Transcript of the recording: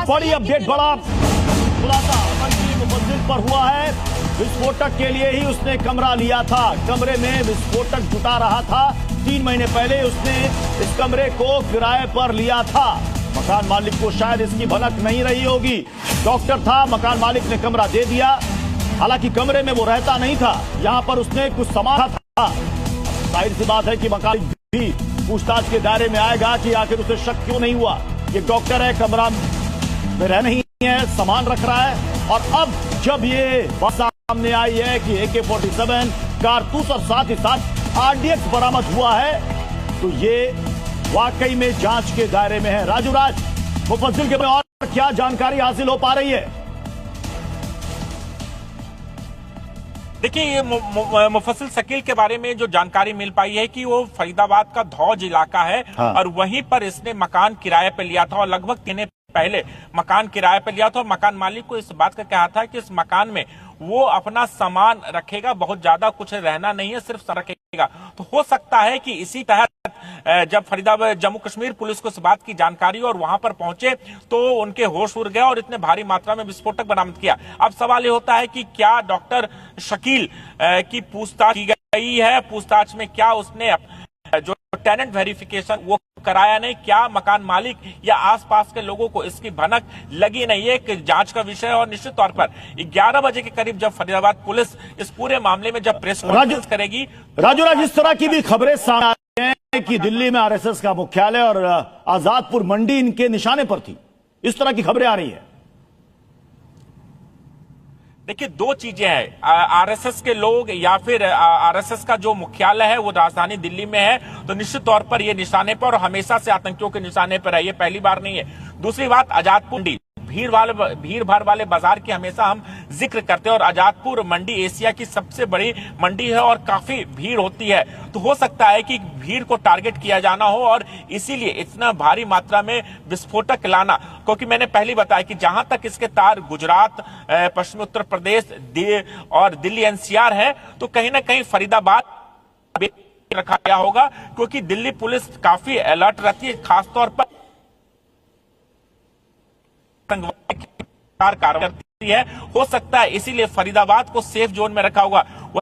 बड़ी अपडेट, बड़ा खुलासा मंत्री मुफद्दिल पर हुआ है। विस्फोटक के लिए ही उसने कमरा लिया था, कमरे में विस्फोटक जुटा रहा था। 3 महीने पहले उसने इस कमरे को किराए पर लिया था। मकान मालिक को शायद इसकी भनक नहीं रही होगी। डॉक्टर था, मकान मालिक ने कमरा दे दिया। हालांकि कमरे में वो रहता नहीं था, यहां पर उसने कुछ सामान था। जाहिर सी बात है कि मकान भी पूछताछ के दायरे में आएगा कि आखिर उसे शक क्यों नहीं हुआ। ये डॉक्टर है, कमरा में रह नहीं है, सामान रख रहा है। और अब जब ये बात सामने आई है कि AK-47 कारतूस और साथ ही साथ RDX बरामद हुआ है, तो ये वाकई में जांच के दायरे में है। राजू राज, मुफद्दिल के बारे में और क्या जानकारी हासिल हो पा रही है? देखिए, ये मुफस्सिल शकील के बारे में जो जानकारी मिल पाई है कि वो फरीदाबाद का धौज इलाका है। हाँ। और वहीं पर इसने मकान किराए पे लिया था और लगभग 3 दिन पहले मकान किराए पे लिया था। और मकान मालिक को इस बात का कहा था कि इस मकान में वो अपना सामान रखेगा, बहुत ज्यादा कुछ रहना नहीं है, सिर्फ रखेगा। तो हो सकता है कि इसी तहत जब फरीदाबाद जम्मू कश्मीर पुलिस को इस बात की जानकारी और वहां पर पहुंचे तो उनके होश उड़ गया और इतने भारी मात्रा में विस्फोटक बरामद किया। अब सवाल ये होता है कि क्या डॉक्टर शकील की पूछताछ की गई है? पूछताछ में क्या उसने जो टेनेंट वेरिफिकेशन वो कराया नहीं? क्या मकान मालिक या आसपास के लोगों को इसकी भनक लगी नहीं है? एक जांच का विषय। और निश्चित तौर पर 11 बजे के करीब जब फरीदाबाद पुलिस इस पूरे मामले में जब प्रेस कॉन्फ्रेंस करेगी। राजू राज, इस तरह की भी खबरें सामने आ रही हैं कि दिल्ली में RSS का मुख्यालय और आजादपुर मंडी इनके निशाने पर थी। इस तरह की खबरें आ रही है। देखिए, 2 चीजें हैं। RSS के लोग या फिर RSS का जो मुख्यालय है वो राजधानी दिल्ली में है, तो निश्चित तौर पर ये निशाने पर और हमेशा से आतंकियों के निशाने पर है, ये पहली बार नहीं है। दूसरी बात, आजादपुर मंडी भीड़ भाड़ वाले बाजार की हमेशा हम जिक्र करते हैं और आजादपुर मंडी एशिया की सबसे बड़ी मंडी है और काफी भीड़ होती है। तो हो सकता है कि भीड़ को टारगेट किया जाना हो और इसीलिए इतना भारी मात्रा में विस्फोटक लाना। क्योंकि मैंने पहले बताया कि जहां तक इसके तार गुजरात, पश्चिमी उत्तर प्रदेश और दिल्ली NCR है, तो कहीं ना कहीं फरीदाबाद रखा गया होगा, क्योंकि दिल्ली पुलिस काफी अलर्ट रहती है, खासतौर पर कार्रवाई करती है। हो सकता है इसीलिए फरीदाबाद को सेफ जोन में रखा होगा।